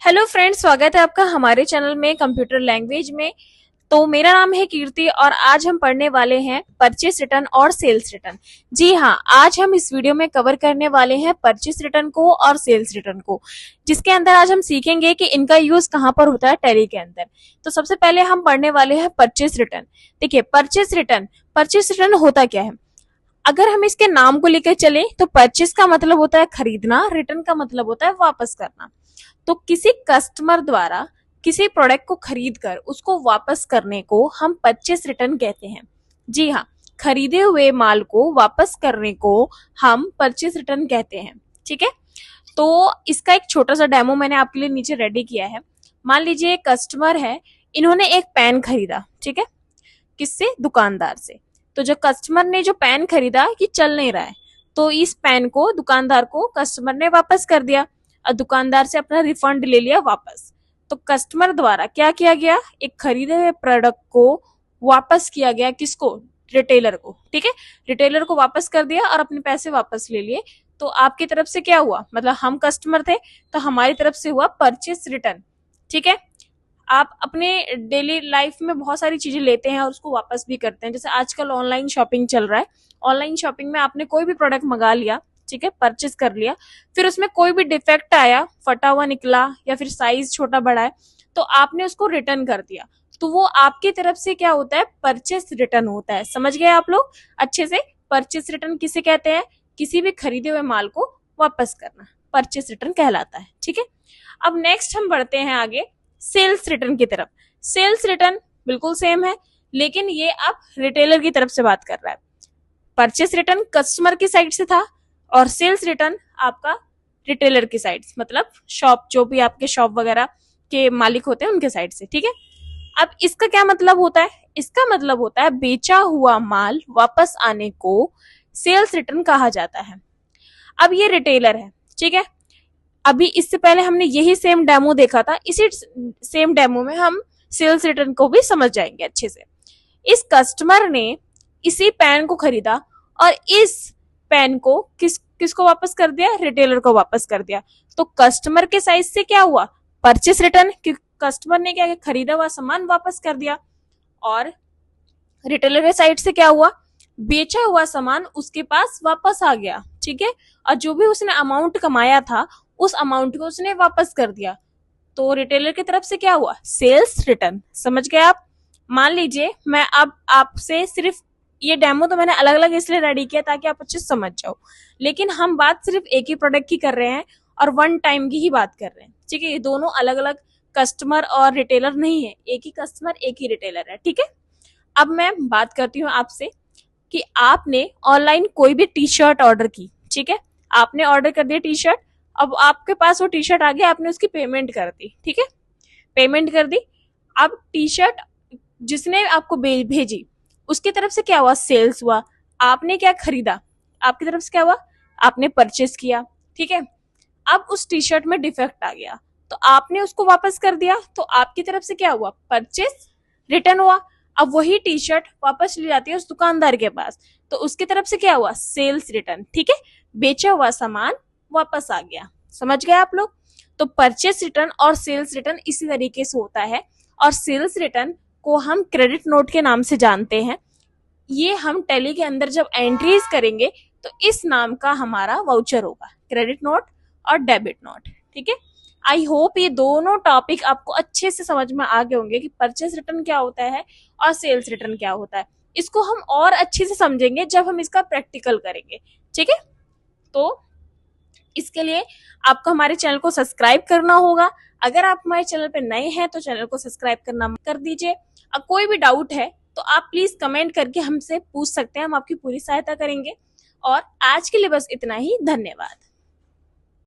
Hello friends, स्वागत है आपका हमारे चैनल में कंप्यूटर लैंग्वेज में। तो मेरा नाम है कीर्ति और आज हम पढ़ने वाले हैं परचेस रिटर्न और सेल्स रिटर्न। जी हाँ, आज हम इस वीडियो में कवर करने वाले हैं परचेस रिटर्न को और सेल्स रिटर्न को, जिसके अंदर आज हम सीखेंगे कि इनका यूज कहाँ पर होता है टैली के अंदर। तो सबसे पहले हम पढ़ने वाले हैं परचेस रिटर्न। देखिए, परचेस रिटर्न होता क्या है। अगर हम इसके नाम को लेकर चले तो परचेस का मतलब होता है खरीदना, रिटर्न का मतलब होता है वापस करना। तो किसी कस्टमर द्वारा किसी प्रोडक्ट को खरीद कर उसको वापस करने को हम परचेस रिटर्न कहते हैं। जी हाँ, खरीदे हुए माल को वापस करने को हम परचेस रिटर्न कहते हैं। ठीक है, तो इसका एक छोटा सा डेमो मैंने आपके लिए नीचे रेडी किया है। मान लीजिए एक कस्टमर है, इन्होंने एक पेन खरीदा। ठीक है, किससे? दुकानदार से। तो जो कस्टमर ने जो पेन खरीदा ये चल नहीं रहा है, तो इस पेन को दुकानदार को कस्टमर ने वापस कर दिया और दुकानदार से अपना रिफंड ले लिया वापस। तो कस्टमर द्वारा क्या किया गया? एक खरीदे हुए प्रोडक्ट को वापस किया गया। किसको? रिटेलर को। ठीक है, रिटेलर को वापस कर दिया और अपने पैसे वापस ले लिए। तो आपकी तरफ से क्या हुआ? मतलब हम कस्टमर थे तो हमारी तरफ से हुआ परचेस रिटर्न। ठीक है, आप अपने डेली लाइफ में बहुत सारी चीजें लेते हैं और उसको वापस भी करते हैं। जैसे आजकल ऑनलाइन शॉपिंग चल रहा है। ऑनलाइन शॉपिंग में आपने कोई भी प्रोडक्ट मंगा लिया, ठीक है, परचेस कर लिया, फिर उसमें कोई भी डिफेक्ट आया, फटा हुआ निकला या फिर साइज छोटा बड़ा है, तो आपने उसको रिटर्न कर दिया। तो वो आपकी तरफ से क्या होता है? परचेस रिटर्न होता है। समझ गए आप लोग अच्छे से? परचेस रिटर्न किसे कहते हैं? किसी भी खरीदे हुए माल को वापस करना परचेस रिटर्न कहलाता है। ठीक है, अब नेक्स्ट हम बढ़ते हैं आगे सेल्स रिटर्न की तरफ। सेल्स रिटर्न बिल्कुल सेम है, लेकिन ये अब रिटेलर की तरफ से बात कर रहा है। परचेस रिटर्न कस्टमर की साइड से था और सेल्स रिटर्न आपका रिटेलर की साइड से, मतलब शॉप, जो भी आपके शॉप वगैरह के मालिक होते हैं उनके साइड से। ठीक है, अब इसका क्या मतलब होता है? इसका मतलब होता है बेचा हुआ माल वापस आने को सेल्स रिटर्न कहा जाता है। अब ये रिटेलर है, ठीक है, अभी इससे पहले हमने यही सेम डेमो देखा था। इसी सेम डेमो में हम सेल्स रिटर्न को भी समझ जाएंगे अच्छे से। इस कस्टमर ने इसी पेन को खरीदा और इस पेन को किसको वापस कर दिया? रिटेलर को वापस कर दिया। तो कस्टमर के साइड से क्या हुआ? परचेस रिटर्न, क्योंकि कस्टमर ने क्या, खरीदा हुआ सामान वापस कर दिया। और रिटेलर के साइड से क्या हुआ? बेचा हुआ सामान उसके पास वापस आ गया। ठीक है, और जो भी उसने अमाउंट कमाया था उस अमाउंट को उसने वापस कर दिया। तो रिटेलर की तरफ से क्या हुआ? Sales return. समझ गए आप? मान लीजिए मैं अब आपसे सिर्फ ये डेमो तो मैंने अलग अलग इसलिए रेडी किया ताकि आप अच्छे से समझ जाओ, लेकिन हम बात सिर्फ एक ही प्रोडक्ट की कर रहे हैं और वन टाइम की ही बात कर रहे हैं। ठीक है, ये दोनों अलग अलग कस्टमर और रिटेलर नहीं है, एक ही कस्टमर एक ही रिटेलर है। ठीक है, अब मैं बात करती हूँ आपसे कि आपने ऑनलाइन कोई भी टी शर्ट ऑर्डर की। ठीक है, आपने ऑर्डर कर दिया टी शर्ट, अब आपके पास वो टी शर्ट आ गया, आपने उसकी पेमेंट कर दी। ठीक है, पेमेंट कर दी। अब टी शर्ट जिसने आपको भेजी उसकी तरफ से क्या हुआ? सेल्स हुआ। आपने क्या खरीदा? आपकी तरफ से क्या हुआ? आपने परचेस किया। ठीक है, अब उस टी शर्ट में डिफेक्ट आ गया तो आपने उसको वापस कर दिया, तो आपकी तरफ से क्या हुआ? परचेस रिटर्न हुआ। अब वही टी शर्ट वापस ले जाती है उस दुकानदार के पास, तो उसकी तरफ से क्या हुआ? Sales return. ठीक है, बेचा हुआ सामान वापस आ गया। समझ गए आप लोग? तो परचेस रिटर्न और सेल्स रिटर्न इसी तरीके से होता है। और सेल्स रिटर्न को हम क्रेडिट नोट के नाम से जानते हैं। ये हम टैली के अंदर जब एंट्रीज करेंगे तो इस नाम का हमारा वाउचर होगा, क्रेडिट नोट और डेबिट नोट। ठीक है, आई होप ये दोनों टॉपिक आपको अच्छे से समझ में आ गए होंगे कि परचेस रिटर्न क्या होता है और सेल्स रिटर्न क्या होता है। इसको हम और अच्छे से समझेंगे जब हम इसका प्रैक्टिकल करेंगे। ठीक है, तो इसके लिए आपको हमारे चैनल को सब्सक्राइब करना होगा। अगर आप हमारे चैनल पे नए हैं तो चैनल को सब्सक्राइब करना मत कर दीजिए। अब कोई भी डाउट है तो आप प्लीज कमेंट करके हमसे पूछ सकते हैं, हम आपकी पूरी सहायता करेंगे। और आज के लिए बस इतना ही। धन्यवाद।